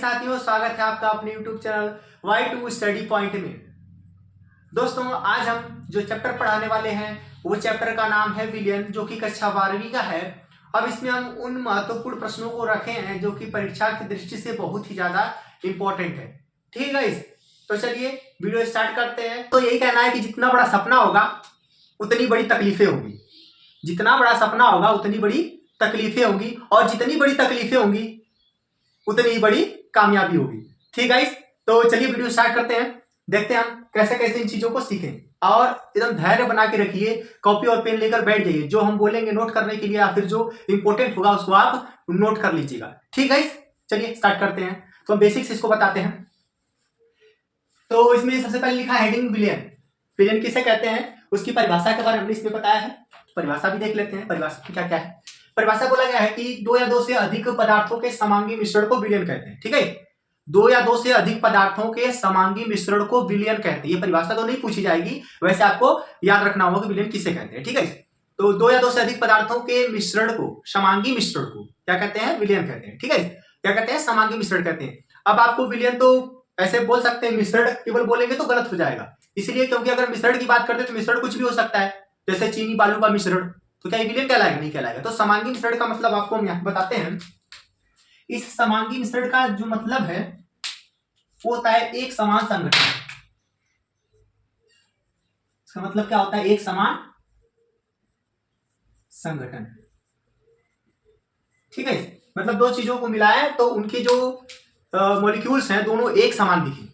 साथियों, स्वागत है आपका अपने YouTube channel Y2 study point में। दोस्तों, आज हम जो चैप्टर पढ़ाने वाले हैं वो चैप्टर का नाम है विलियन, जो कि कक्षा 12वीं का है। अब इसमें हम उन महत्वपूर्ण प्रश्नों को रखे हैं जो कि परीक्षा की दृष्टि से बहुत ही ज्यादा इंपॉर्टेंट है। ठीक है गाइस, तो चलिए वीडियो स्टार्ट करते हैं। तो यही कहना है कि जितना बड़ा सपना होगा उतनी बड़ी तकलीफें होगी, जितना बड़ा सपना होगा उतनी बड़ी तकलीफें होंगी, और जितनी बड़ी तकलीफें होंगी उतनी बड़ी कामयाबी होगी। ठीक गाइस, तो चलिए वीडियो स्टार्ट करते हैं। देखते हैं हम कैसे कैसे इन चीजों को सीखें, और एकदम धैर्य बना के रखिए, कॉपी और पेन लेकर बैठ जाइए। जो हम बोलेंगे नोट करने के लिए या फिर जो इंपॉर्टेंट होगा उसको आप नोट कर लीजिएगा। ठीक गाइस, चलिए स्टार्ट करते हैं। तो हम बेसिक्स इसको बताते हैं। तो इसमें सबसे पहले लिखा है हेडिंग विलियन। विलियन किसे कहते हैं उसकी परिभाषा के बारे में हमने इसमें बताया है। परिभाषा भी देख लेते हैं, परिभाषा क्या क्या है। परिभाषा बोला गया है कि दो या दो से अधिक पदार्थों के समांगी मिश्रण को विलियन कहते हैं। ठीक है, दो या दो से अधिक पदार्थों के समांगी मिश्रण को विलियन कहते हैं। ये परिभाषा तो नहीं पूछी जाएगी, वैसे आपको याद रखना होगा कि विलियन किसे कहते हैं। ठीक है, तो दो या दो से अधिक पदार्थों के मिश्रण को, समांगी मिश्रण को क्या कहते हैं? विलियन कहते हैं। ठीक है, क्या कहते हैं? समांगी मिश्रण कहते हैं। अब आपको विलियन तो ऐसे बोल सकते हैं, मिश्रण केवल बोलेंगे तो गलत हो जाएगा, इसलिए क्योंकि अगर मिश्रण की बात करते हैं तो मिश्रण कुछ भी हो सकता है, जैसे चीनी बालू का मिश्रण, तो क्या विलियन कहलाएगा? नहीं कहलाएगा। तो समांगी मिश्रण का मतलब आपको हम यहाँ बताते हैं। इस समांगी मिश्रण का जो मतलब है वो होता है एक समान संगठन। इसका मतलब क्या होता है? एक समान संगठन। ठीक है, मतलब दो चीजों को मिलाए तो उनके जो मॉलिक्यूल्स हैं दोनों एक समान दिखे,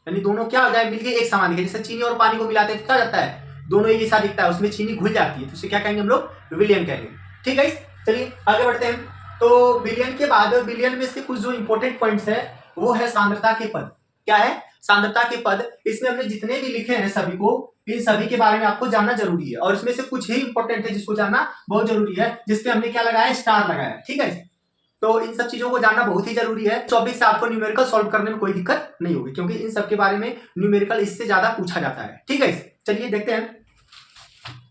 यानी दोनों क्या हो जाए? मिलके एक समान दिखे। जैसे चीनी और पानी को मिलाते हैं तो क्या हो जाता है? दोनों एक जैसा दिखता है, उसमें चीनी घुल जाती है, तो उसे क्या कहेंगे हम लोग? विलियन कहेंगे। ठीक है, चलिए आगे बढ़ते हैं। तो विलियन के बाद विलियन में से कुछ जो इंपॉर्टेंट पॉइंट्स है वो है सांद्रता के पद। क्या है? सांद्रता के पद। इसमें हमने जितने भी लिखे हैं सभी को, इन सभी के बारे में आपको जानना जरूरी है, और इसमें से कुछ ही इंपॉर्टेंट है जिसको जानना बहुत जरूरी है, जिसपे हमने क्या लगाया? स्टार लगाया। ठीक है, तो इन सब चीजों को जानना बहुत ही जरूरी है। टॉपिक से आपको न्यूमेरिकल सॉल्व करने में कोई दिक्कत नहीं होगी, क्योंकि इन सब के बारे में न्यूमेरिकल इससे ज्यादा पूछा जाता है। ठीक है, चलिए देखते हैं।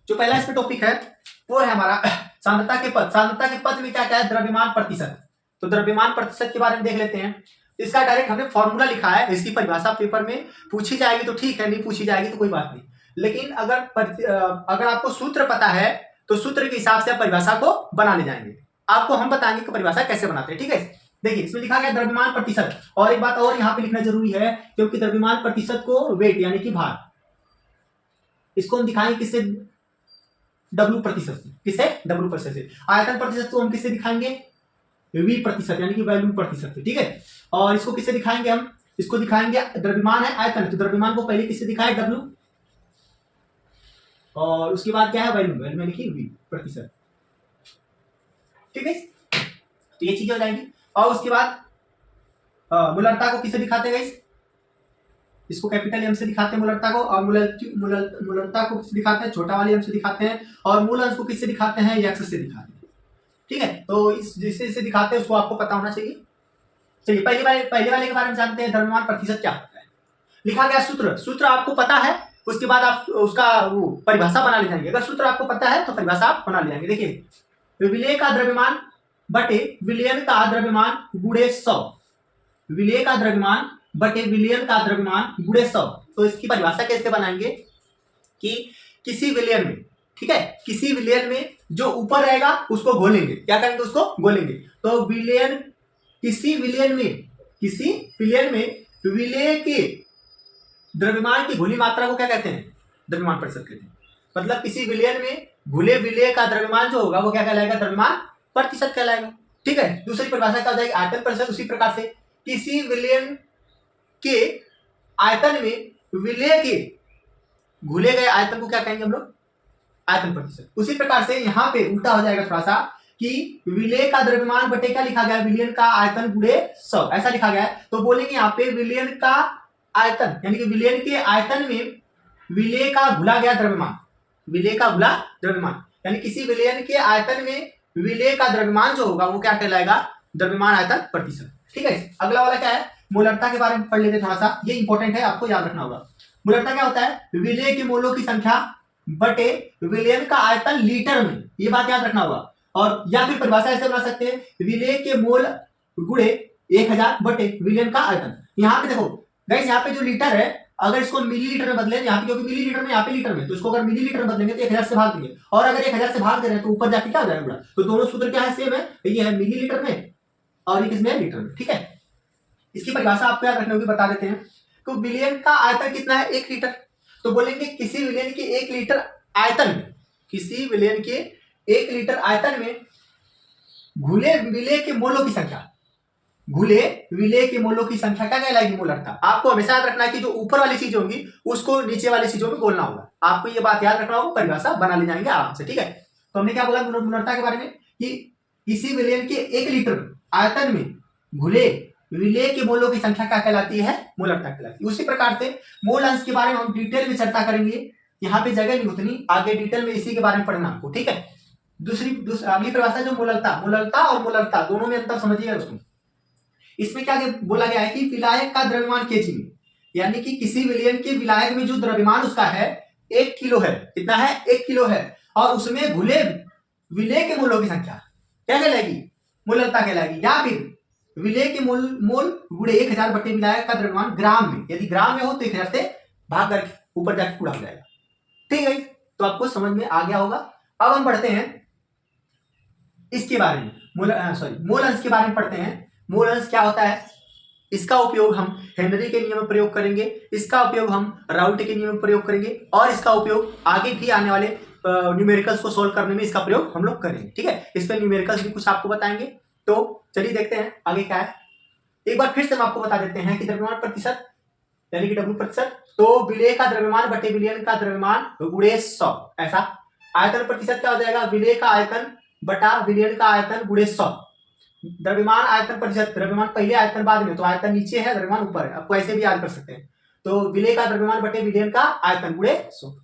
जो पहला इसमें टॉपिक है वो है हमारा सांद्रता के पद। सांद्रता के पद में क्या क्या है? द्रव्यमान प्रतिशत। तो द्रव्यमान प्रतिशत के बारे में देख लेते हैं। इसका डायरेक्ट हमने फॉर्मूला लिखा है, इसकी परिभाषा पेपर में पूछी जाएगी तो ठीक है, नहीं पूछी जाएगी तो कोई बात नहीं। लेकिन अगर आपको सूत्र पता है तो सूत्र के हिसाब से आप परिभाषा को बना ले जाएंगे। आपको हम बताएंगे कि परिभाषा कैसे बनाते हैं। ठीक है, देखिए इसमें लिखा गया द्रव्यमान प्रतिशत। और एक बात और यहाँ पे लिखना जरूरी है, क्योंकि द्रव्यमान प्रतिशत को वेट यानी कि भार, इसको हम दिखाएंगे किससे? W प्रतिशत से। किससे? W प्रतिशत से। आयतन प्रतिशत को हम किससे दिखाएंगे? V प्रतिशत यानी कि वॉल्यूम प्रतिशत से। ठीक है, और इसको किससे दिखाएंगे? हम इसको दिखाएंगे, द्रव्यमान है आयतन, तो द्रव्यमान को पहले किससे दिखाए? W, और उसके बाद क्या है? वॉल्यूम। वॉल्यूम यानी कि V प्रतिशत। ठीक है, तो ये चीजें हो जाएंगी। और उसके बाद मूलरता को किससे दिखाते हैं? इसको कैपिटल एम से दिखाते हैं मूलरता को, और मूलरता को किससे दिखाते हैं? छोटा वाले एम से दिखाते हैं। और मूल अंश को किससे दिखाते हैं? एक्स से दिखाते हैं। ठीक है, तो इस जिससे दिखाते हैं उसको आपको पता होना चाहिए। चलिए पहले वाले के बारे में जानते हैं, द्रव्यमान प्रतिशत क्या होता है। लिखा गया सूत्र आपको पता है, उसके बाद आप उसका वो परिभाषा बना ले जाएंगे। अगर सूत्र आपको पता है तो परिभाषा आप बना ले जाएंगे। देखिए, विलेय का द्रव्यमान बटे विलियन का द्रव्यमान गुणे 100। विलेय का द्रव्यमान बटे विलियन का द्रव्यमान गुणे 100। तो इसकी परिभाषा कैसे बनाएंगे कि किसी विलियन में, ठीक है, किसी विलियन में जो ऊपर रहेगा उसको घोलेंगे। क्या करेंगे? उसको घोलेंगे। तो विलियन, किसी विलियन में विलेय के द्रव्यमान की घुली मात्रा को क्या कहते हैं? द्रव्यमान प्रतिशत कहते हैं। मतलब किसी विलियन में घुले विलेय का द्रव्यमान जो होगा वो क्या कहलाएगा? द्रव्यमान प्रतिशत कहलाएगा। ठीक है, दूसरी परिभाषा क्या हो जाएगी? आयतन प्रतिशत। उसी प्रकार से किसी विलियन के आयतन में विलेय के घुले गए आयतन को क्या कहेंगे हम लोग? आयतन प्रतिशत। उसी प्रकार से यहाँ पे उल्टा हो जाएगा थोड़ा सा, कि विलेय का द्रव्यमान बटे क्या लिखा गया? विलियन का आयतन गुणे 100, ऐसा लिखा गया है। तो बोलेंगे यहाँ पे विलियन का आयतन, यानी कि विलियन के आयतन में विलेय का घुला गया द्रव्यमान, विलेय का घुला द्रव्यमान, यानी किसी विलियन के आयतन में विलेय का द्रव्यमान जो होगा वो क्या कहलाएगा? द्रव्यमान आयतन प्रतिशत। ठीक है, अगला वाला क्या है? मूलरता के बारे में पढ़ लेते थोड़ा सा, ये इंपॉर्टेंट है, आपको याद रखना होगा। मूलरता क्या होता है? विलेय के मोलों की संख्या बटे विलियन का आयतन लीटर में, ये बात याद रखना होगा। और या फिर परिभाषा ऐसे बना सकते हैं, विलेय के मोल गुणे 1000 बटे विलियन का आयतन। यहाँ पे देखो गाइस, यहाँ पे जो लीटर है अगर इसको मिलीलीटर में बदले, यहाँ पे क्योंकि मिलीलीटर में यहाँ पे लीटर में, तो इसको अगर मिलीलीटर में बदलेंगे तो 1000 से भाग देंगे, और अगर 1000 से भाग दे रहे हैं तो ऊपर जाके क्या हो जाएगा? तो दोनों सूत्र क्या है? सेम है, ये है मिलीलीटर में और ये किसमें है? लीटर में। ठीक है, इसकी परिभाषा आपको याद रखने होगी, बता देते हैं। तो विलियन का आयतन कितना है? 1 लीटर। तो बोलेंगे किसी विलियन के 1 लीटर आयतन में, किसी विलियन के 1 लीटर आयतन में घुले विलेय के मोलों की संख्या, घुले विलेय के मोलों की संख्या क्या कहलाएगी? मोलरता। आपको हमेशा याद रखना है कि जो ऊपर वाली चीज होगी उसको नीचे वाली चीजों में बोलना होगा, आपको ये बात याद रखना होगा, परिभाषा बना ले जाएंगे आराम से। ठीक है, तो हमने क्या बोला मोलरता के बारे में कि किसी विलेयन के 1 लीटर आयतन में घुले विलेय के मोलों की संख्या क्या कहलाती है? मोलरता कहलाती है। उसी प्रकार से मोल अंश के बारे में हम डिटेल में चर्चा करेंगे, यहाँ पे जगह नहीं उतनी, आगे डिटेल में इसी के बारे में पढ़ना आपको। ठीक है, दूसरी अगली परिभाषा जो मोलरता और मोलरता दोनों में अंतर समझिएगा उसमें। इसमें क्या बोला गया है कि विलायक का द्रव्यमान केजी में, यानी कि किसी विलयन के विलायक में जो द्रव्यमान उसका है 1 किलो है। कितना है? 1 किलो है, और उसमें घुले विलेय के मोलों की संख्या क्या कहलाएगी? मोलरता कहलाएगी। या फिर विलेय के मोल गुणे 1000 बटे विलायक का द्रव्यमान ग्राम में, यदि ग्राम में हो तो 1000 से भाग करके ऊपर जाके पूरा हो जाएगा। ठीक है, तो आपको समझ में आ गया होगा। अब हम पढ़ते हैं इसके बारे में, मोल अंश के बारे में पढ़ते हैं। मोल अंश क्या होता है? इसका उपयोग हम हेनरी के नियम में प्रयोग करेंगे, इसका उपयोग हम राउल्ट के नियम में प्रयोग करेंगे, और इसका उपयोग आगे भी आने वाले न्यूमेरिकल्स को सोल्व करने में इसका प्रयोग हम लोग करेंगे। ठीक है, इस पर न्यूमेरिकल्स भी कुछ आपको बताएंगे। तो चलिए देखते हैं आगे क्या है। एक बार फिर से हम आपको बता देते हैं कि द्रव्यमान प्रतिशत यानी कि W प्रतिशत, तो विलेय का द्रव्यमान बटे विलयन का द्रव्यमान गुणे 100, ऐसा। आयतन प्रतिशत क्या हो जाएगा? विलेय का आयतन बटा विलयन का आयतन गुणे 100। द्रव्यमान आयतन प्रतिशत, द्रव्यमान पहले आयतन बाद में, तो आयतन नीचे है द्रव्यमान ऊपर है, आपको ऐसे भी याद कर सकते हैं। तो विलेय का द्रव्यमान बटे विलयन का आयतन गुणे 100।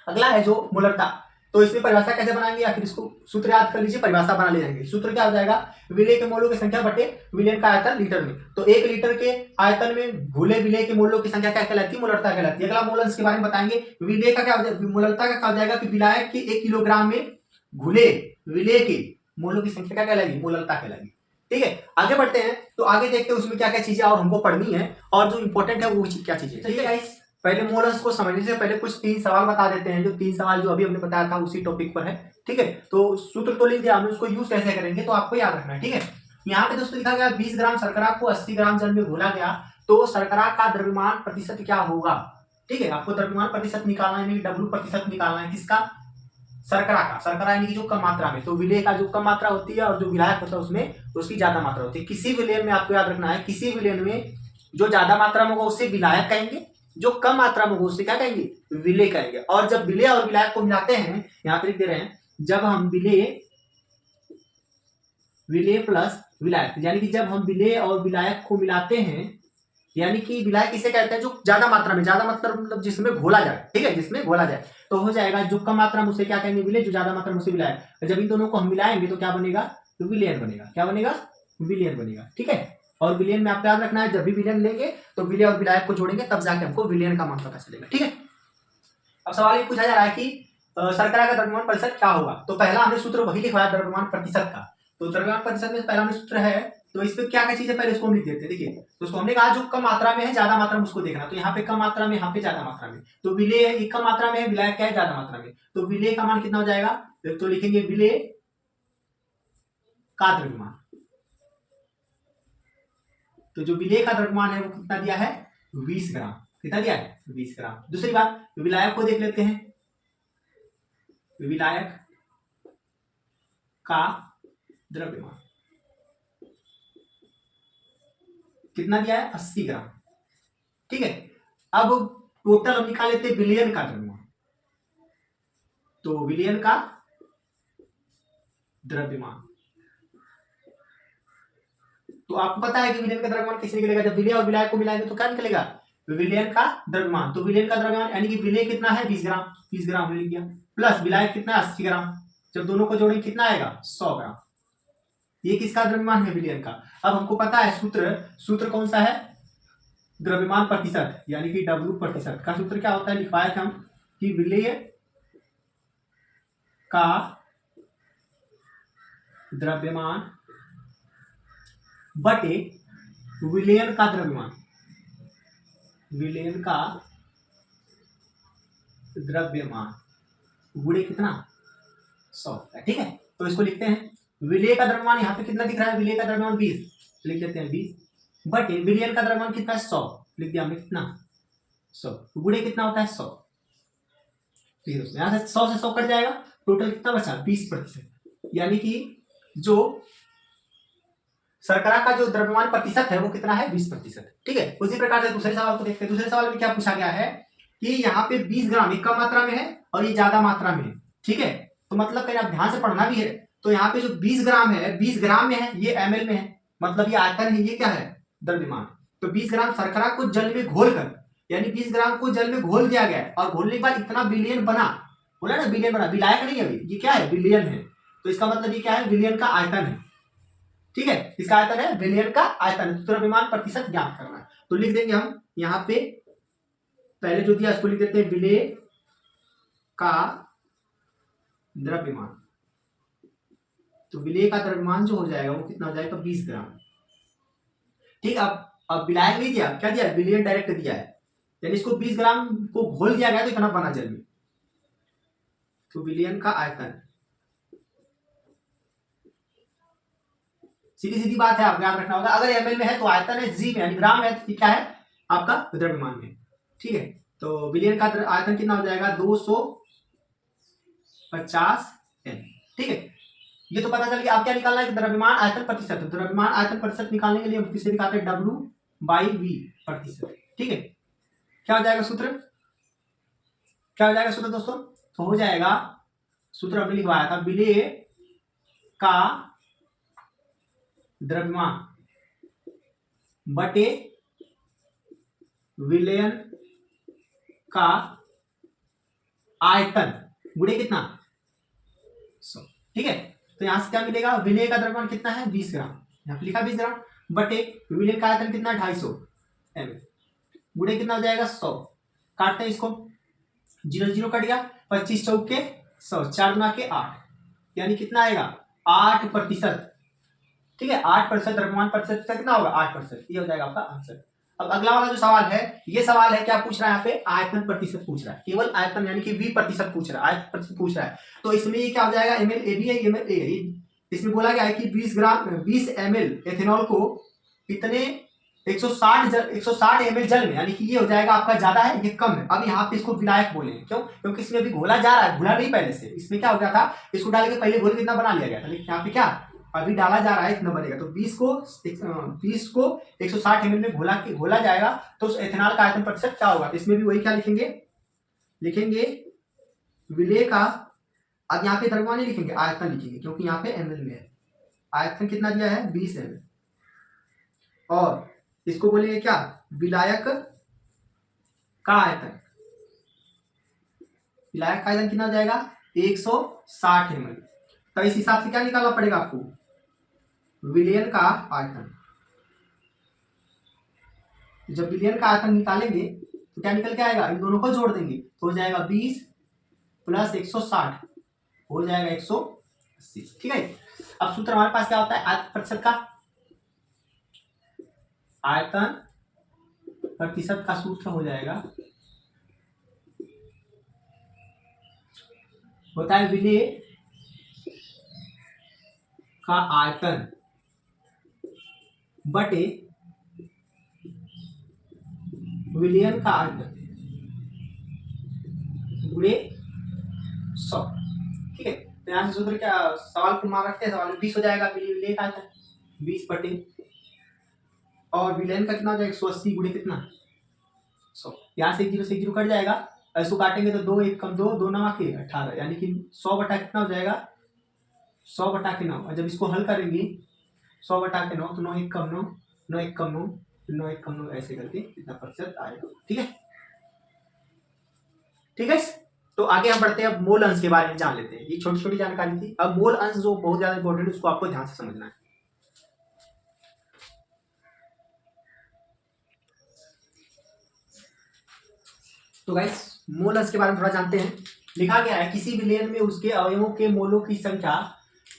अगला है जो मोलरता, तो इसमें परिभाषा कैसे बनाएंगे, या फिर इसको सूत्र याद कर लीजिए, परिभाषा बना ले जाएंगे। सूत्र क्या हो जाएगा? विलेय के मोलों की संख्या बटे विलयन का आयतन लीटर में। तो 1 लीटर के आयतन में घुले विलेय के मोलों की संख्या क्या कहलाती है? मोलरता कहलाती है। अगला मोल अंश के बारे में बताएंगे। विलेय का क्या हो जाएगा? मोलरता का क्या हो जाएगा कि विलायक के 1 किलोग्राम में घुले विलेय के मोलों की संख्या क्या कहलाएगी? मोलरता कहलाएगी। ठीक है, आगे बढ़ते हैं। तो आगे देखते हैं उसमें क्या क्या चीजें और हमको पढ़नी है, और जो इंपॉर्टेंट है वो क्या चीजें। ठीक है गाइस, पहले मोल अंश को समझने से पहले कुछ 3 सवाल बता देते हैं। जो 3 सवाल जो अभी हमने बताया था उसी टॉपिक पर है। ठीक है, तो सूत्र तो लिख दिया हमने, उसको यूज कैसे करेंगे तो आपको याद रखना है। ठीक है, यहाँ पे दोस्तों लिखा गया 20 ग्राम शर्करा को 80 ग्राम जल में घोला गया तो शर्करा का द्रव्यमान प्रतिशत क्या होगा? ठीक है, आपको द्रव्यमान प्रतिशत निकालना है, W प्रतिशत निकालना है। किसका? शर्करा का। शर्करा यानी कि जो कम मात्रा में, तो विलेय का जो कम मात्रा होती है और जो विलायक होता है उसमें उसकी ज्यादा मात्रा होती है। किसी विलयन में आपको याद रखना है, किसी विलयन में जो ज्यादा मात्रा में होगा उसे विलायक कहेंगे, जो कम मात्रा में होगा उसे क्या कहेंगे? विलेय कहेंगे। और जब विलेय और विलायक को मिलाते हैं, यहाँ पे लिख दे रहे हैं, जब हम विलेय प्लस विलायक, यानी कि जब हम विलेय और विलायक को मिलाते हैं, यानी कि विलायक किसे कहते हैं? जो ज्यादा मात्रा में, ज्यादा मतलब जिसमें घोला जाए। ठीक है, जिसमें घोला जाए तो हो जाएगा, जो कम मात्रा में उसे क्या कहेंगे? विलेय, जो ज्यादा मात्रा में उसे विलायक। जब इन दोनों को हम मिलाएंगे तो क्या बनेगा? तो विलयन बनेगा। क्या बनेगा? विलयन बनेगा। ठीक है, और विलयन में आपको याद रखना है, जब भी विलयन लेंगे तो विलेय और विलायक को जोड़ेंगे, तब जाके हमको विलयन का मान पता चलेगा। ठीक है, अब सवाल ये पूछा जा रहा है कि शर्करा का द्रव्यमान प्रतिशत क्या होगा? तो पहला हमने सूत्र वही लिखवाया द्रव्यमान प्रतिशत का। तो द्रव्यमान प्रतिशत में पहला हमने सूत्र है, तो इस पे क्या क्या चीजें पहले इसको हम लिख देते हैं। देखिए, तो उसको हमने कहा जो कम मात्रा में है ज्यादा मात्रा में उसको देखना, तो यहाँ पे कम मात्रा में, यहाँ पे ज्यादा मात्रा में। तो विलेय है कम मात्रा में है, विलायक क्या है? ज्यादा मात्रा में। तो विलेय का मान कितना हो जाएगा? तो लिखेंगे विलेय का द्रव्यमान। तो जो विलेय का द्रव्यमान है वो कितना दिया है? 20 ग्राम। कितना दिया है? 20 ग्राम। दूसरी बात, विलायक को देख लेते हैं। विलायक का द्रव्यमान कितना दिया है? 80 ग्राम। ठीक है, अब टोटल हम निकाल लेते हैं विलयन का द्रव्यमान। तो विलयन का द्रव्यमान, तो आपको पता है कि विलयन का द्रव्यमान कैसे निकलेगा? जब विलेय और विलायक को मिलाएंगे तो क्या निकलेगा? विलयन का द्रव्यमान। तो विलयन का द्रव्यमान यानी कि विलेय कितना है? 20 ग्राम। 20 ग्राम हमने लिख दिया, प्लस विलायक कितना? 80 ग्राम। जब दोनों को जोड़ेंगे कितना आएगा? 100 ग्राम। ये किसका द्रव्यमान है? विलयन का। अब हमको पता है सूत्र कौन सा है? द्रव्यमान प्रतिशत, यानी कि W प्रतिशत का सूत्र क्या होता है? लिखवाया था हम कि विलेय का द्रव्यमान बटे विलयन का द्रव्यमान, विलयन का द्रव्यमान गुणे कितना 100। ठीक है, तो इसको लिखते हैं विलेय का द्रव्यमान यहाँ पे कितना दिख रहा है, विलेय का द्रव्यमान 20, लिख देते हैं 20 बटे विलयन का द्रव्यमान कितना है 100, लिख दिया हमने कितना 100, तो गुणे कितना होता है 100। ठीक है, यहाँ से 100 से 100 कट जाएगा, टोटल कितना बचा 20%, यानी कि जो शर्करा का जो द्रव्यमान प्रतिशत है वो कितना है 20%। ठीक है, उसी प्रकार से दूसरे सवाल को देखते हैं। दूसरे सवाल में क्या पूछा गया है कि यहाँ पे 20 ग्राम एक कम मात्रा में है और ये ज्यादा मात्रा में है। ठीक है, तो मतलब कहीं आप ध्यान से पढ़ना भी है, तो यहाँ पे जो 20 ग्राम है 20 ग्राम में है, ये ml में है, मतलब ये आयतन है, ये क्या है द्रव्यमान। तो 20 ग्राम शर्करा को जल में घोल कर, यानी 20 ग्राम को जल में घोल दिया गया और घोलने के बाद इतना विलयन बना, बोला ना विलयन बना, विलायक नहीं अभी, ये क्या है विलयन है, तो इसका मतलब ये क्या है विलयन का आयतन है। ठीक है, इसका आयतन है विलयन का आयतन, द्रव्यमान प्रतिशत ज्ञात करना है। तो लिख देंगे हम यहाँ पे पहले जो दिया इसको लिख देते हैं विलेय का द्रव्यमान। तो विलेय का द्रव्यमान जो हो जाएगा वो कितना हो जाएगा 20 ग्राम। ठीक, अब विलायक नहीं दिया, क्या दिया विलयन डायरेक्ट दिया है, यानी इसको 20 ग्राम को घोल दिया गया तो इतना बना जल में। तो विलयन का आयतन, सीधी सीधी बात है, आप याद रखना होगा। अगर ml में है तो आयतन है, जी में यानी ग्राम है तो क्या है आपका द्रव्यमान में। ठीक है, तो विलयन का आयतन कितना हो जाएगा 250 L। ठीक है, ये तो पता चल गया। आप क्या निकालना है द्रव्यमान आयतन प्रतिशत, द्रव्यमान आयतन प्रतिशत निकालने के लिए हम किसे दिखाते हैं W/V प्रतिशत। ठीक है, क्या हो जाएगा सूत्र, क्या हो जाएगा सूत्र दोस्तों, तो हो जाएगा सूत्र हमने लिखवाया था विलेय का द्रव्यमान बटे विलयन का आयतन गुणे कितना 100। ठीक है, तो यहां से क्या मिलेगा विलेय का द्रव्यमान कितना है 20 ग्राम, यहां पे लिखा 20 ग्राम बटे विलयन का आयतन कितना 250 ml गुणे कितना हो जाएगा 100। काटते हैं इसको, 0 0 कट गया, 25 चौके 100, 4 गुना के 8, यानी कितना आएगा 8%। ठीक है, 8% द्रव्यमान प्रतिशत कितना होगा 8%, ये हो जाएगा आपका आंसर। अब अगला वाला जो सवाल है, ये सवाल है क्या पूछ रहा है यहाँ पे आयतन प्रतिशत पूछ रहा है, केवल आयतन यानी कि V प्रतिशत पूछ रहा है, आयतन प्रतिशत पूछ रहा है। तो इसमें ये क्या हो जाएगा ml AB है, ml A है। इसमें बोला गया है कि 20 ml एथेनॉल को इतने 160 ml जल में, यानी कि ये हो जाएगा आपका ज्यादा है ये कम है। अब यहाँ पे इसको विलायक बोलेंगे, क्यों, क्योंकि इसमें अभी घोला जा रहा है, घोला नहीं पहले से। इसमें क्या हो गया था, इसको डाल के पहले घोल कितना बना लिया गया था, लेकिन यहाँ पे क्या अभी डाला जा रहा है इतना बनेगा। तो 20 को 160 ml में घोला जाएगा, तो उस एथेनॉल का आयतन प्रतिशत क्या होगा। तो इसमें भी वही क्या लिखेंगे विलेय का, अब यहाँ पे द्रव्यमान नहीं लिखेंगे आयतन लिखेंगे, क्योंकि यहाँ पे ml में है। आयतन कितना दिया है 20 ml, और इसको बोलेंगे क्या विलायक का आयतन, विलायक का आयतन कितना हो जाएगा 160 ml। तो इस हिसाब से क्या निकालना पड़ेगा आपको विलयन का आयतन। जब विलयन का आयतन निकालेंगे तो क्या निकल के आएगा, इन दोनों को जोड़ देंगे तो हो जाएगा 20 + 160 हो जाएगा 180। ठीक है, अब सूत्र हमारे पास क्या होता है आयतन प्रतिशत का, आयतन प्रतिशत का सूत्र हो जाएगा होता है विलेय का आयतन बटे विलयन का आयतन गुणे 100। ठीक है, तो यहाँ से सूत्र क्या सवाल को मान रखते हैं, सवाल में 20 हो जाएगा विलयन का आयतन 20 बटे, और विलयन का कितना हो जाएगा 180 गुणे कितना 100। यहाँ से 0 से 0 कट जाएगा, ऐसे काटेंगे तो 2 1 कम 2 2 9 के 18, यानी कि 100 बटा कितना हो जाएगा 100 बटा के 9। और जब इसको हल करेंगे 100 बटा के 9 तो 9 1 कम 9 9 1 कम 9 9 1 कम 9 ऐसे करके कितना प्रतिशत आएगा। ठीक है, ठीक है, तो आगे हम बढ़ते हैं, अब मोल अंश के बारे में जान लेते हैं। ये छोटी छोटी जानकारी थी, अब मोल अंश जो बहुत ज्यादा इंपॉर्टेंट है उसको आपको ध्यान से समझना है। तो गाइस मोल अंश के बारे में थोड़ा जानते हैं। लिखा गया है किसी विलयन में उसके अवयवों के मोलों की संख्या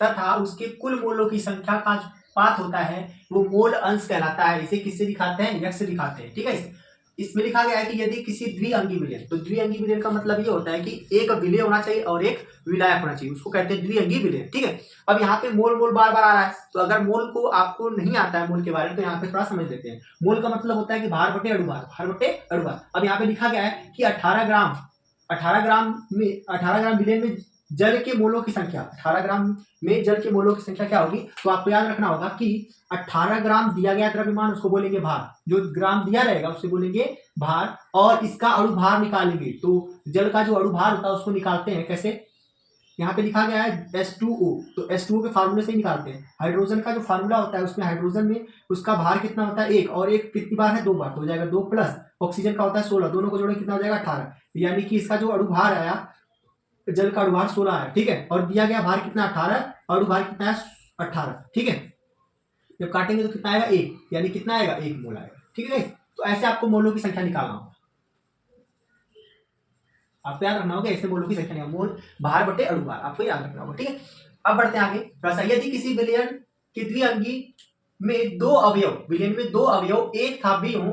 तथा उसके कुल मोलों की संख्या का पाथ होता है वो मोल अंश कहलाता है। इसे किससे दिखाते हैं, यक्ष से दिखाते हैं। ठीक है, इसमें लिखा गया है कि यदि किसी द्विअंगी विलयन, तो द्विअंगी विलयन का मतलब ये होता है कि एक विलय होना चाहिए और एक विलायक होना चाहिए, उसको कहते हैं द्विअंगी विलयन। ठीक है, अब यहाँ पे मोल मोल बार बार आ रहा है, तो अगर मोल को आपको नहीं आता है मोल के बारे में तो यहाँ पे थोड़ा समझ लेते हैं। मोल का मतलब होता है कि भार बटे अणुभार, भार बटे अणुभार। अब यहाँ पे लिखा गया है कि 18 ग्राम विलयन में जल के मोलों की संख्या, 18 ग्राम में जल के मोलों की संख्या क्या होगी, तो आपको याद रखना होगा कि 18 ग्राम दिया गया द्रव्यमान उसको बोलेंगे भार, जो ग्राम दिया रहेगा उससे बोलेंगे भार, और इसका अणुभार निकालेंगे। तो जल का जो अणुभार होता है उसको निकालते हैं कैसे, यहाँ पे लिखा गया है H2O, तो H2O के फार्मूले से ही निकालते हैं। हाइड्रोजन का जो फार्मूला होता है उसमें हाइड्रोजन में उसका भार कितना होता है 1, और 1 कितनी बार है 2 बार, तो हो जाएगा 2 प्लस ऑक्सीजन का होता है 16, दोनों को जोड़े कितना हो जाएगा 18, यानी कि इसका जो अणुभार आया, जल का अणुभार 16 है। ठीक है, और दिया गया भार कितना 18, अणुभार कितना है 18। ठीक है, जब काटेंगे तो कितना आएगा 1, यानी कितना आएगा 1 मोल आएगा। ठीक है, तो ऐसे आपको मोलों की संख्या निकालना होगा, आपको याद रखना होगा ऐसे मोलों की संख्या, मोल भार बटे अणुभार, आपको याद रखना होगा। ठीक है, अब बढ़ते हैं आगे थोड़ा सा। यदि किसी विलयन की द्विअंगी में दो अवयव, विलयन में दो अवयव एक था बी हो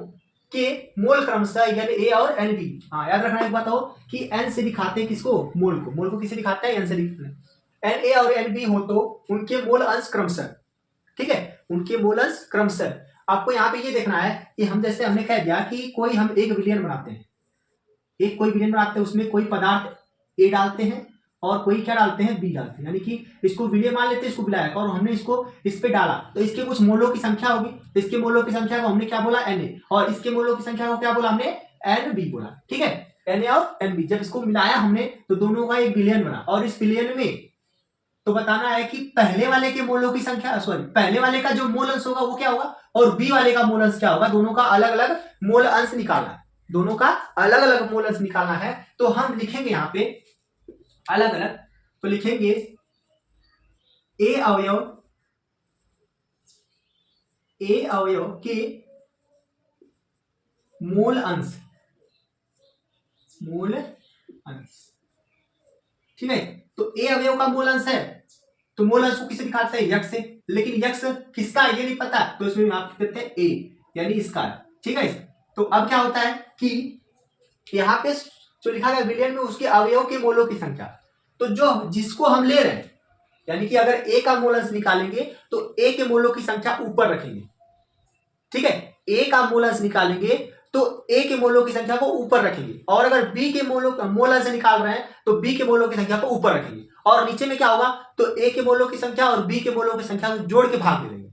के मोल क्रमशः यानी ए और एन बी, हाँ याद रखना एक बात हो कि एन से दिखाते हैं किसको, मोल को, मोल को किसे दिखाते हैं, एन से दिखाते हैं। एन ए और एन बी हो तो उनके मोल अंश क्रमशः, ठीक है, उनके मोल अंश क्रमशः। आपको यहाँ पे ये देखना है कि हम जैसे हमने कह दिया कि कोई हम एक विलयन बनाते हैं, एक कोई विलयन बनाते हैं, उसमें कोई पदार्थ ए डालते हैं और कोई क्या डालते हैं बी डालते हैं, यानी कि इसको विलय मान लेते हैं, इसको विलायक, और हमने इसको इस पे डाला तो इसके कुछ मोलों की संख्या होगी, तो इसके मोलों की संख्या को हमने क्या बोला Na, और इसके मोलों की संख्या को क्या बोला हमने Nb बोला। ठीक है, Na और Nb जब इसको मिलाया हमने तो दोनों का एक विलयन बना, और इस विलयन में तो बताना है कि पहले वाले के मोलों की संख्या, सॉरी पहले वाले का जो मोल अंश होगा वो क्या होगा और बी वाले का मोल अंश क्या होगा, दोनों का अलग अलग मोल अंश निकालना है, दोनों का अलग अलग मोल अंश निकालना है। तो हम लिखेंगे यहाँ पे अलग अलग, तो लिखेंगे ए अवयव के मोल अंश, ठीक है, तो ए अवयव का मोल अंश है, तो मोल अंश को किसे दिखाते हैं, यक्ष से, लेकिन यक्ष किसका ये नहीं पता, तो इसमें आप कहते हैं ए यानी इसका। ठीक है, तो अब क्या होता है कि यहाँ पे जो लिखा गया विलयन में उसके अवयव के मोलों की संख्या, तो जो जिसको हम ले रहे हैं, यानी कि अगर ए का मोल अंश निकालेंगे तो ए के मोलों की संख्या ऊपर रखेंगे। ठीक है, ए का मोल अंश निकालेंगे तो ए के मोलों की संख्या को ऊपर रखेंगे, और अगर बी के मोल अंश निकाल रहे हैं तो बी के मोलों की संख्या को ऊपर रखेंगे, और नीचे में क्या होगा तो ए के मोलों की संख्या और बी के मोलों की संख्या को जोड़ के भाग दे देंगे।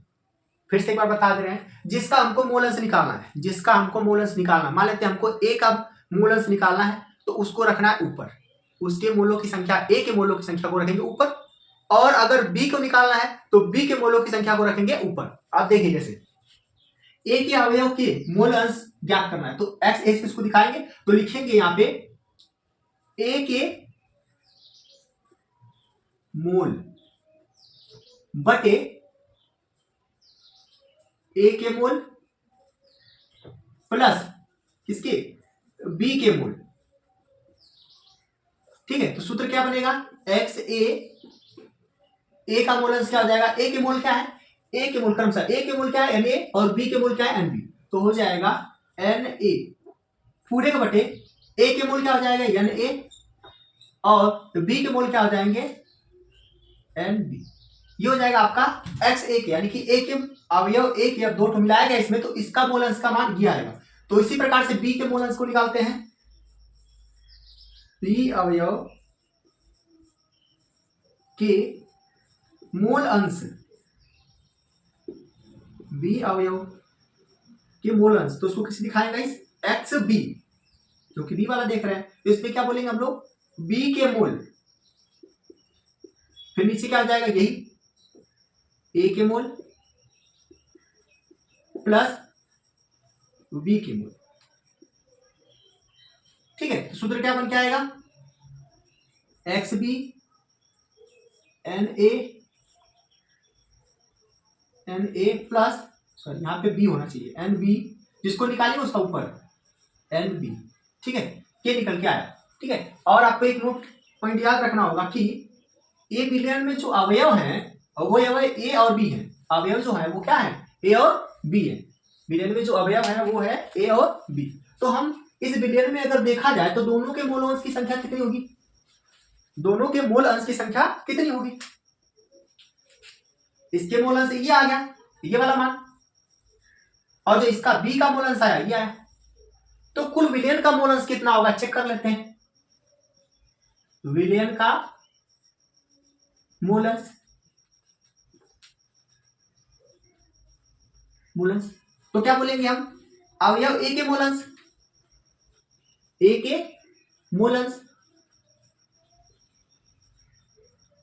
फिर से एक बार बता दे रहे हैं, जिसका हमको मोल अंश निकालना है, जिसका हमको मोल अंश निकालना, मान लेते हैं हमको ए का मोल अंश निकालना है तो उसको रखना है ऊपर, उसके मोलों की संख्या ए के मोलों की संख्या को रखेंगे ऊपर, और अगर बी को निकालना है तो बी के मोलों की संख्या को रखेंगे ऊपर। आप देखिए जैसे ए के अवयव के मोल अंश ज्ञात करना है तो एक्स एक्स इसको दिखाएंगे, तो लिखेंगे यहाँ पे ए के मोल बटे ए के मोल प्लस किसके बी के मोल। ठीक है, तो सूत्र क्या बनेगा, एक्स ए का मोल अंश क्या हो जाएगा, ए के मोल क्या है, ए के मोल क्रमशः ए के मोल क्या है Na और बी के मोल क्या है Nb, तो हो जाएगा Na पूरे के बटे ए के मोल क्या हो जाएगा Na और बी के मोल क्या हो जाएंगे Nb। ये हो जाएगा आपका XA के, यानी कि ए के अवयव एक या दो मिलाया गया इसमें, तो इसका मोल अंश का मान ये आएगा। तो इसी प्रकार से बी के मोल अंश को निकालते हैं, बी अवयव के मोल अंश, बी अवयव के मोल अंश, तो उसको किसे दिखाएंगे इस एक्स बी, क्योंकि बी वाला देख रहे हैं, तो इसमें क्या बोलेंगे हम लोग बी के मोल, फिर नीचे क्या आ जाएगा यही ए के मोल प्लस बी के मोल। ठीक है, तो सूत्र क्या बन के आएगा, X B N A plus, sorry यहाँ पे बी होना चाहिए एन बी, जिसको निकालेंगे उसका ऊपर एन बी। ठीक है, ये निकल के आया। ठीक है, और आपको एक नोट पॉइंट याद रखना होगा कि ए विलयन में जो अवयव हैं वो अवयव ए और बी हैं, अवयव जो है वो क्या है, ए और बी है। विलयन में जो अवयव है वो है ए और बी। तो हम इस विलयन में अगर देखा जाए तो दोनों के मोल अंश की संख्या कितनी होगी, दोनों के मोल अंश की संख्या कितनी होगी, इसके मोल अंश ये आ गया, ये वाला मान, और जो इसका बी का मोल अंश आया ये आया। तो कुल विलयन का मोल अंश कितना होगा चेक कर लेते हैं। विलयन का मोल अंश, मूलंश, तो क्या बोलेंगे हम, अवयव ए के मूलंश, ए के मूलंश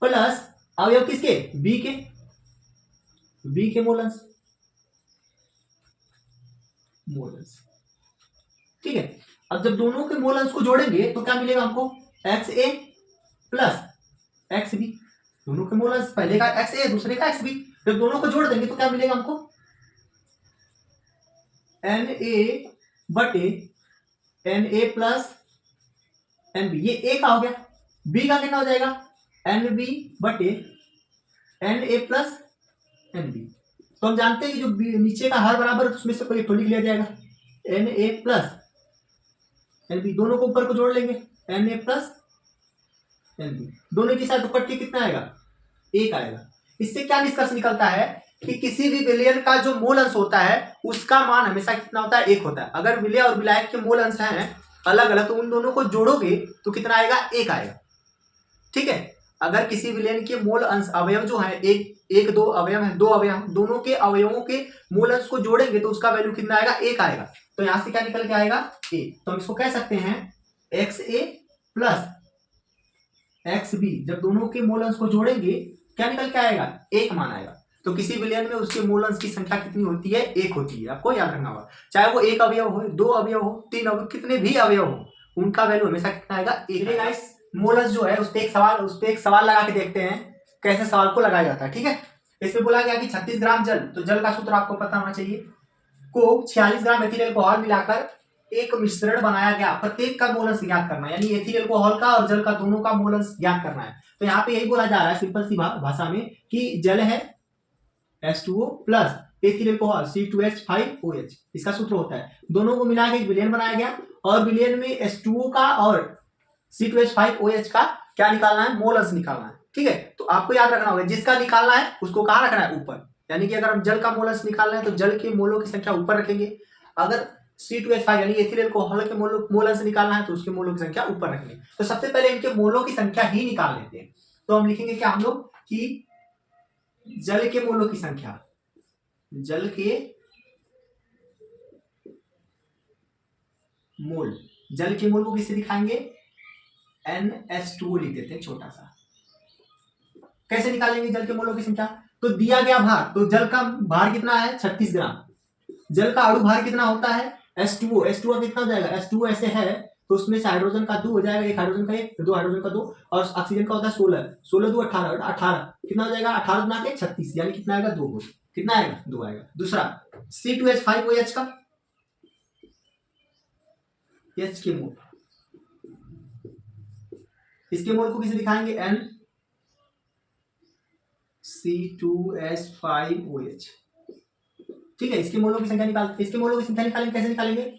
प्लस अवयव किसके, बी के, बी के मूलंश, मूलंश। ठीक है, अब जब दोनों के मूलंश को जोड़ेंगे तो क्या मिलेगा हमको, एक्स ए प्लस एक्स बी। दोनों के मूलंश, पहले का एक्स ए दूसरे का एक्स बी, जब दोनों को जोड़ देंगे तो क्या मिलेगा हमको, एन ए बटे N A plus N B. ये ए का हो गया, बी का कितना हो जाएगा, एन बी बटे N A plus N B. तो हम जानते हैं कि जो नीचे का हर बराबर है उसमें से कोई एक लिख लिया जाएगा, N A plus N B, दोनों को ऊपर को जोड़ लेंगे, N A plus N B, दोनों के साथ ऊपर के कितना आएगा, एक आएगा। इससे क्या निष्कर्ष निकलता है कि किसी भी विलयन का जो मूल अंश होता है उसका मान हमेशा कितना होता है, एक होता है। अगर विलय और विलायक के मूल अंश हैं अलग अलग तो उन दोनों को जोड़ोगे तो कितना आएगा, एक आएगा। ठीक है, अगर किसी विलयन के मूल अंश अवयव जो है एक दो अवयव है, दो अवयव, दोनों के अवयवों के मूल अंश को जोड़ेंगे तो उसका वैल्यू कितना आएगा, एक आएगा। तो यहां से क्या निकल के आएगा, ए। तो हम इसको कह सकते हैं एक्स ए प्लस एक्स बी, जब दोनों के मूल अंश को जोड़ेंगे क्या निकल के आएगा, एक मान आएगा। तो किसी विलयन में उसके मूल अंश की संख्या कितनी होती है, एक होती है। आपको याद रखना होगा, चाहे वो एक अवयव हो, दो अवयव हो, तीन अवयव, कितने भी अवयव हो, उनका वैल्यू हमेशा कितना आएगा, एक। गाइस मूल अंश जो है उस पर एक सवाल लगा के देखते हैं कैसे सवाल को लगाया जाता है। ठीक है, इसमें बोला गया कि 36 ग्राम जल, तो जल का सूत्र आपको पता होना चाहिए, को 46 ग्राम एथिल अल्कोहल मिलाकर एक मिश्रण बनाया गया, प्रत्येक का मोल अंश ज्ञात करना है, यानी एथिल अल्कोहल का और जल का दोनों का मोल अंश ज्ञात करना है। तो यहाँ पे यही बोला जा रहा है सिंपल सी भाषा में कि जल है H2O plus ethyl alcohol C2H5OH, इसका सूत्र होता है। दोनों को मिला के एक विलयन बनाया गया और विलयन में H2O का और C2H5OH का क्या निकालना है, मोल अंश निकालना है। ठीक है, तो आपको याद रखना होगा जिसका निकालना है उसको कहाँ रखना है, ऊपर। यानी कि अगर हम जल का मोल अंश निकालना है तो जल के मोलों की संख्या ऊपर रखेंगे, अगर C2H5 यानी एथिल अल्कोहल के मोल अंश निकालना है तो उसके मोलों की संख्या ऊपर रखेंगे। तो सबसे पहले इनके मोलों की संख्या ही निकाल लेते हैं। तो हम लिखेंगे क्या हम लोग कि जल के मोलों की संख्या, जल के मोल, जल के मोल को किससे दिखाएंगे, NH2O लिख देते हैं छोटा सा। कैसे निकालेंगे जल के मोलों की संख्या, तो दिया गया भार, तो जल का भार कितना है 36 ग्राम, जल का अणु भार कितना होता है H2O, H2O कितना हो जाएगा, H2O ऐसे है तो उसमें से हाइड्रोजन का 2 हो जाएगा, एक हाइड्रोजन का एक, दो हाइड्रोजन का 2, और ऑक्सीजन का होता है 16, 16 2 18, 18 कितना हो जाएगा, 18 बना के 36, यानी कितना आएगा 2, कितना आएगा 2 आएगा। दूसरा C2H5OH का H के मोल, इसके मोल को किसे दिखाएंगे, NC2H5OH। ठीक है, इसके मोलों की संख्या निकालते, इसके मोलों की संख्या निकालेंगे, कैसे निकालेंगे,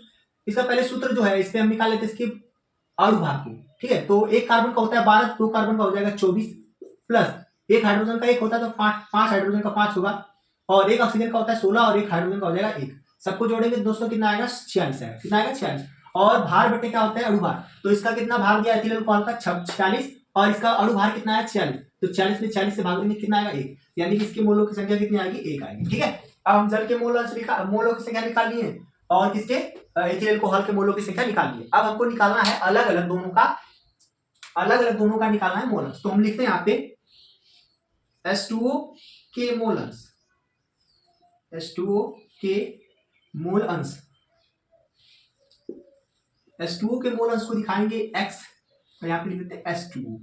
इसका पहले सूत्र जो है इस पे हम निकाल लेते हैं इसके अणु भार को। ठीक है, तो एक कार्बन का होता है 12, दो कार्बन का हो जाएगा 24, प्लस एक हाइड्रोजन का एक होता है तो 5 हाइड्रोजन का 5 होगा, और एक ऑक्सीजन का होता है 16 और एक हाइड्रोजन का हो जाएगा 1, सबको जोड़ेंगे दोस्तों कितना आएगा 46 आएगा, कितना आएगा 46। और भार बटे क्या होता है अणु भार, तो इसका कितना भार दिया एथिल अल्कोहल का 46 और इसका अणु भार कितना है 46, तो 40 में 40 से भाग देंगे कितना आएगा 1, यानी कि इसके मोलों की संख्या कितनी आएगी 1 आएगी। ठीक है, अब हम जल के मोलों की संख्या निकाल लिए और किसके एथिल अल्कोहल के मोलों की संख्या निकाल लिए। अब हमको निकालना है अलग अलग दोनों का निकालना है मोल अंश। तो हम लिखते हैं यहाँ पे H2O के मोल अंश, H2O के मोल अंश, H2O के मोल अंश को दिखाएंगे X, और यहाँ पे लिख देते हैं H2O।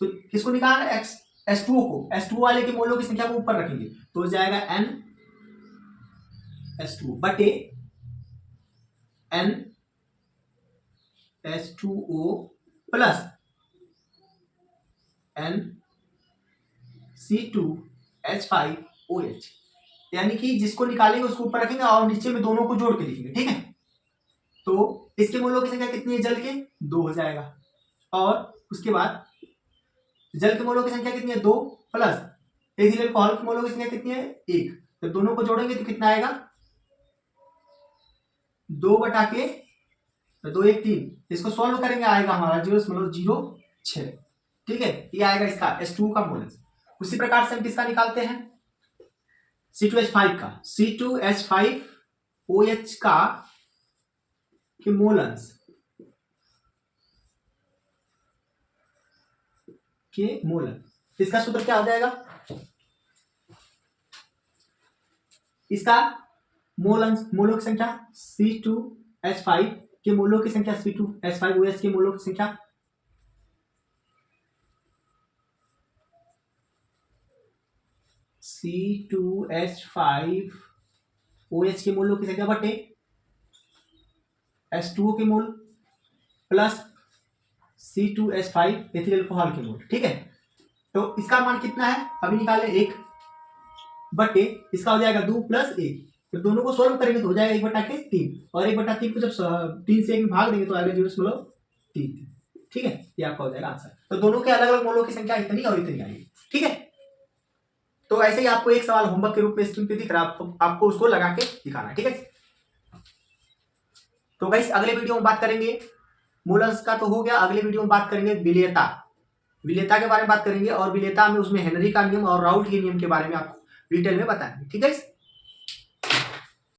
तो किसको निकालना है X, H2O को, H2O वाले के मोलों की संख्या को ऊपर रखेंगे तो हो जाएगा N H2O बटे N H2O plus N C2 H5OH, यानी कि जिसको निकालेंगे उसको ऊपर रखेंगे और नीचे में दोनों को जोड़ के लिखेंगे, ठीक है। तो इसके मोलों की संख्या कितनी है जल के, 2 हो जाएगा। और उसके बाद जल के मोलों की संख्या कितनी है, 2 प्लस एथिल अल्कोहल के मोलों की संख्या कितनी है, 1। तो दोनों को जोड़ेंगे तो कितना आएगा, 2 बटा के 2 1 3, इसको सॉल्व करेंगे आएगा हमारा 0.06, ठीक है। ये आएगा इसका H2 का मोल्स। उसी प्रकार से हम किसका निकालते हैं, C2H5 का, C2H5OH का के मोलंस के मोलन, इसका सूत्र क्या हो जाएगा, इसका मोलंस मोलों की संख्या C2H5 के मोलों की संख्या C2H5OH के मोलों की संख्या C2H5OH के मोलों की संख्या बटे H2O के मोल प्लस C2H5 एथिल अल्कोहल के मोल, ठीक है। तो इसका मान कितना है, अभी निकाले 1 बटे इसका हो जाएगा 2 प्लस 1, तो दोनों को सोल्व करेंगे तो हो जाएगा 1 बटा के 3, और 1 बटा 3 को जब 3 से 1 में भाग देंगे तो आएगा 0.3, ठीक है। ये आपका हो जाएगा आंसर। तो दोनों के अलग अलग मोलों की संख्या इतनी और इतनी आएगी, ठीक है। तो ऐसे ही आपको एक सवाल होमवर्क के रूप में स्क्रीन पे दिख रहा है, आपको उसको लगा के दिखाना है, ठीक है। तो गाइस अगले वीडियो में बात करेंगे, मोलस का तो हो गया, अगले वीडियो में बात करेंगे विलेयता के बारे में बात करेंगे, और विलेयता में उसमें हेनरी का नियम और राउल्ट के नियम के बारे में आपको डिटेल में बताएंगे, ठीक है।